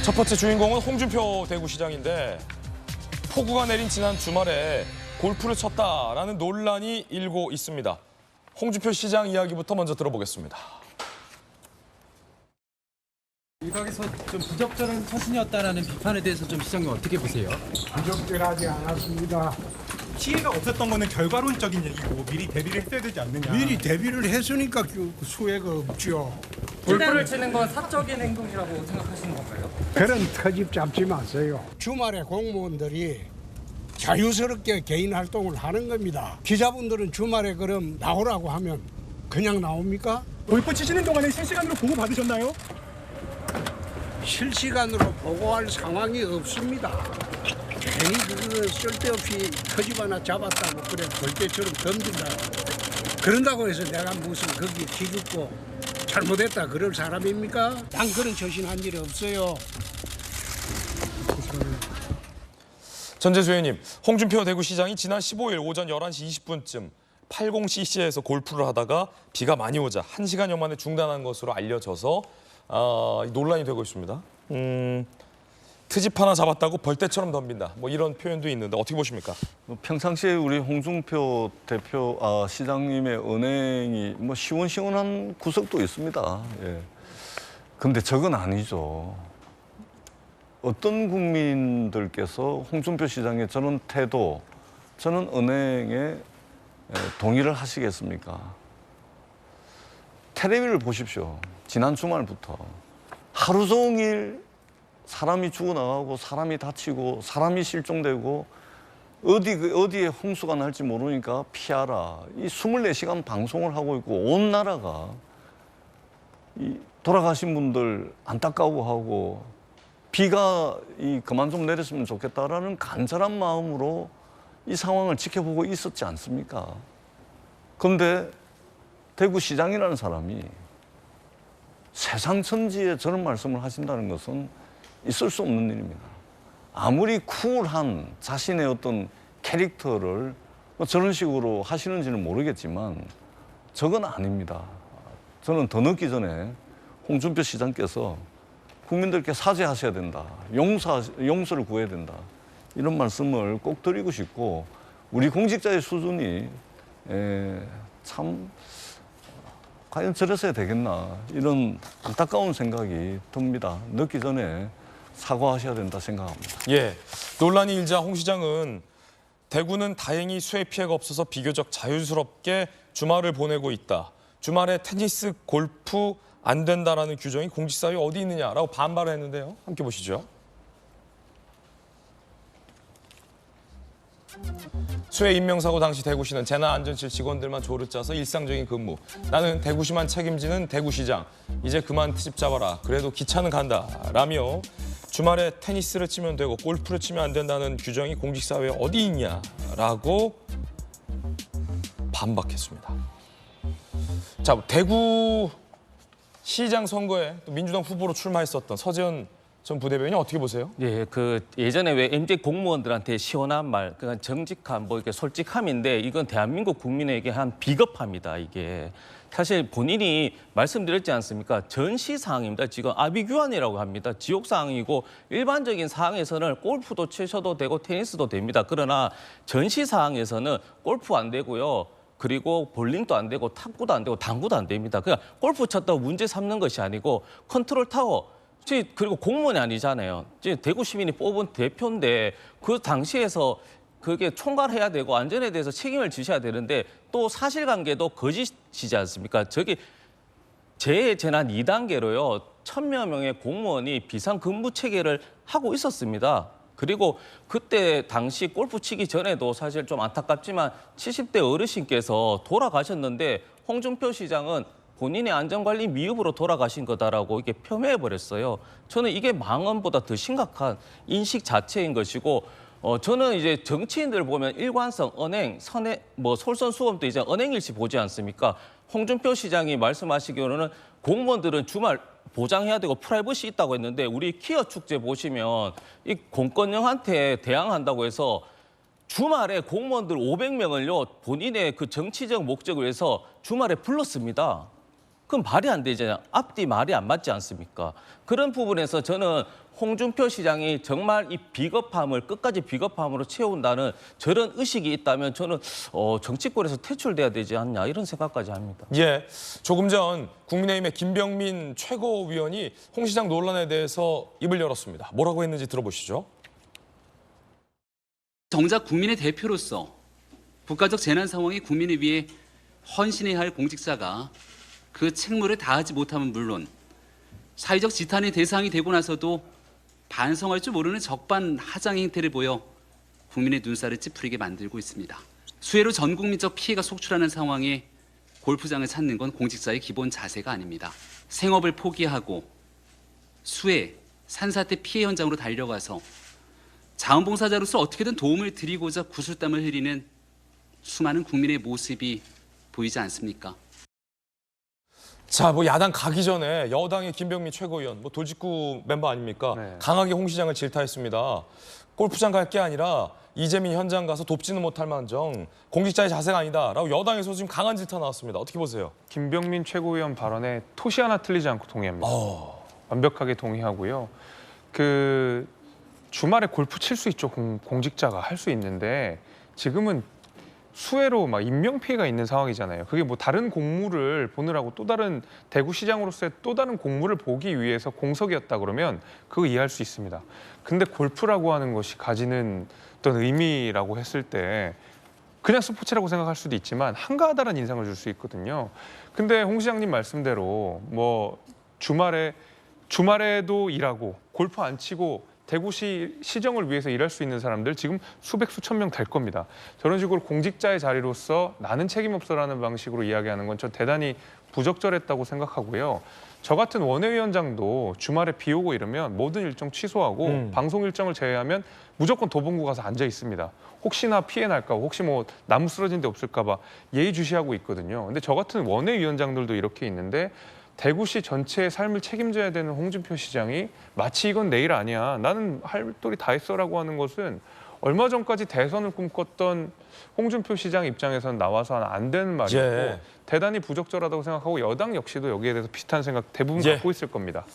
첫 번째 주인공은 홍준표 대구시장인데 폭우가 내린 지난 주말에 골프를 쳤다라는 논란이 일고 있습니다. 홍준표 시장 이야기부터 먼저 들어보겠습니다. 일각에서 좀 부적절한 처신이었다라는 비판에 대해서 좀 시장님 어떻게 보세요? 부적절하지 않았습니다. 피해가 없었던 거는 결과론적인 얘기고 미리 대비를 했어야 되지 않느냐. 미리 대비를 했으니까 그 수혜가 없죠. 골프를 치는 건 사적인 행동이라고 생각하시는 건가요? 그런 터집 잡지 마세요. 주말에 공무원들이 자유스럽게 개인 활동을 하는 겁니다. 기자분들은 주말에 그럼 나오라고 하면 그냥 나옵니까? 골프 치시는 동안에 실시간으로 보고 받으셨나요? 실시간으로 보고할 상황이 없습니다. 괜히 그거 쓸데없이 터집 하나 잡았다고 그래 벌떼처럼 덤빈다. 그런다고 해서 내가 무슨 거기 기죽고 잘못했다 그럴 사람입니까? 난 그런 처신한 일이 없어요. 전재수 의원님, 홍준표 대구시장이 지난 15일 오전 11시 20분쯤 80cc에서 골프를 하다가 비가 많이 오자 1시간여 만에 중단한 것으로 알려져서 논란이 되고 있습니다. 트집 하나 잡았다고 벌떼처럼 덤빈다. 뭐 이런 표현도 있는데 어떻게 보십니까? 평상시에 우리 홍준표 시장님의 언행이 뭐 시원시원한 구석도 있습니다. 예. 근데 저건 아니죠. 어떤 국민들께서 홍준표 시장의 저런 태도, 저런 언행에 동의를 하시겠습니까? 텔레비를 보십시오. 지난 주말부터 하루 종일 사람이 죽어나가고 사람이 다치고 사람이 실종되고 어디에 홍수가 날지 모르니까 피하라. 이 24시간 방송을 하고 있고 온 나라가 이 돌아가신 분들 안타까워하고 비가 그만 좀 내렸으면 좋겠다라는 간절한 마음으로 이 상황을 지켜보고 있었지 않습니까? 그런데 대구시장이라는 사람이 세상 천지에 저런 말씀을 하신다는 것은 있을 수 없는 일입니다. 아무리 쿨한 자신의 어떤 캐릭터를 저런 식으로 하시는지는 모르겠지만 저건 아닙니다. 저는 더 늦기 전에 홍준표 시장께서 국민들께 사죄하셔야 된다. 용서를 구해야 된다. 이런 말씀을 꼭 드리고 싶고 우리 공직자의 수준이 참 과연 저랬어야 되겠나 이런 안타까운 생각이 듭니다. 늦기 전에 사과하셔야 된다 생각합니다. 예, 논란이 일자 홍 시장은 대구는 다행히 수해 피해가 없어서 비교적 자유스럽게 주말을 보내고 있다. 주말에 테니스, 골프 안 된다라는 규정이 공직사회에 어디 있느냐라고 반발을 했는데요. 함께 보시죠. 수해 인명사고 당시 대구시는 재난안전실 직원들만 조를 짜서 일상적인 근무. 나는 대구시만 책임지는 대구시장. 이제 그만 트집 잡아라. 그래도 기차는 간다. 라며 주말에 테니스를 치면 되고 골프를 치면 안 된다는 규정이 공직사회에 어디 있냐라고 반박했습니다. 자, 대구 시장 선거에 또 민주당 후보로 출마했었던 서재현 전 부대변인이 어떻게 보세요? 예, 그 예전에 왜 MZ 공무원들한테 시원한 말, 그러니까 정직함, 뭐 이렇게 솔직함인데 이건 대한민국 국민에게 한 비겁합니다. 이게 사실 본인이 말씀드렸지 않습니까? 전시 사항입니다. 지금 아비규환이라고 합니다. 지옥 사항이고 일반적인 사항에서는 골프도 치셔도 되고 테니스도 됩니다. 그러나 전시 사항에서는 골프 안 되고요. 그리고 볼링도 안 되고 탁구도 안 되고 당구도 안 됩니다. 그냥 골프 쳤다고 문제 삼는 것이 아니고 컨트롤 타워. 그리고 공무원이 아니잖아요. 대구 시민이 뽑은 대표인데 그 당시에서 그게 총괄해야 되고 안전에 대해서 책임을 지셔야 되는데 또 사실관계도 거짓이지 않습니까? 저기 재난 2단계로요. 1000여 명의 공무원이 비상근무 체계를 하고 있었습니다. 그리고 그때 당시 골프 치기 전에도 사실 좀 안타깝지만 70대 어르신께서 돌아가셨는데 홍준표 시장은 본인의 안전관리 미흡으로 돌아가신 거다라고 이게 폄훼해버렸어요. 저는 이게 망언보다 더 심각한 인식 자체인 것이고 저는 이제 정치인들 보면 일관성, 언행, 선행, 뭐 솔선수범도 이제 언행일치 보지 않습니까? 홍준표 시장이 말씀하시기로는 공무원들은 주말 보장해야 되고 프라이버시 있다고 했는데 우리 키어 축제 보시면 이 공권력한테 대항한다고 해서 주말에 공무원들 500명을요 본인의 그 정치적 목적을 위해서 주말에 불렀습니다. 그건 말이 안 되잖아요. 앞뒤 말이 안 맞지 않습니까? 그런 부분에서 저는 홍준표 시장이 정말 이 비겁함을 끝까지 비겁함으로 채운다는 저런 의식이 있다면 저는 정치권에서 퇴출돼야 되지 않냐 이런 생각까지 합니다. 예, 조금 전 국민의힘의 김병민 최고위원이 홍 시장 논란에 대해서 입을 열었습니다. 뭐라고 했는지 들어보시죠. 정작 국민의 대표로서 국가적 재난 상황에 국민을 위해 헌신해야 할 공직자가 그 책무를 다하지 못하면 물론 사회적 지탄의 대상이 되고 나서도 반성할 줄 모르는 적반하장의 행태를 보여 국민의 눈살을 찌푸리게 만들고 있습니다. 수해로 전 국민적 피해가 속출하는 상황에 골프장을 찾는 건 공직자의 기본 자세가 아닙니다. 생업을 포기하고 수해, 산사태 피해 현장으로 달려가서 자원봉사자로서 어떻게든 도움을 드리고자 구슬땀을 흘리는 수많은 국민의 모습이 보이지 않습니까? 자, 뭐 야당 가기 전에 여당의 김병민 최고위원, 뭐 돌직구 멤버 아닙니까? 강하게 홍 시장을 질타했습니다. 골프장 갈 게 아니라 이재민 현장 가서 돕지는 못할 망정 공직자의 자세가 아니다라고 여당에서 지금 강한 질타 나왔습니다. 어떻게 보세요? 김병민 최고위원 발언에 토시 하나 틀리지 않고 동의합니다. 완벽하게 동의하고요. 그 주말에 골프 칠 수 있죠. 공직자가 할 수 있는데 지금은 수해로 막 인명 피해가 있는 상황이잖아요. 그게 뭐 다른 공무를 보느라고 또 다른 대구시장으로서의 또 다른 공무를 보기 위해서 공석이었다 그러면 그거 이해할 수 있습니다. 근데 골프라고 하는 것이 가지는 어떤 의미라고 했을 때 그냥 스포츠라고 생각할 수도 있지만 한가하다는 인상을 줄 수 있거든요. 근데 홍 시장님 말씀대로 뭐 주말에도 일하고 골프 안 치고 대구시 시정을 위해서 일할 수 있는 사람들 지금 수백 수천 명 될 겁니다. 저런 식으로 공직자의 자리로서 나는 책임 없어라는 방식으로 이야기하는 건 전 대단히 부적절했다고 생각하고요. 저 같은 원외위원장도 주말에 비 오고 이러면 모든 일정 취소하고 방송 일정을 제외하면 무조건 도봉구 가서 앉아 있습니다. 혹시나 피해 날까 봐, 혹시 뭐 나무 쓰러진 데 없을까 봐 예의주시하고 있거든요. 근데 저 같은 원외위원장들도 이렇게 있는데 대구시 전체의 삶을 책임져야 되는 홍준표 시장이 마치 이건 내 일 아니야. 나는 할 도리 다 했어라고 하는 것은 얼마 전까지 대선을 꿈꿨던 홍준표 시장 입장에서는 나와서 안 되는 말이고 예. 대단히 부적절하다고 생각하고 여당 역시도 여기에 대해서 비슷한 생각 대부분 예. 갖고 있을 겁니다.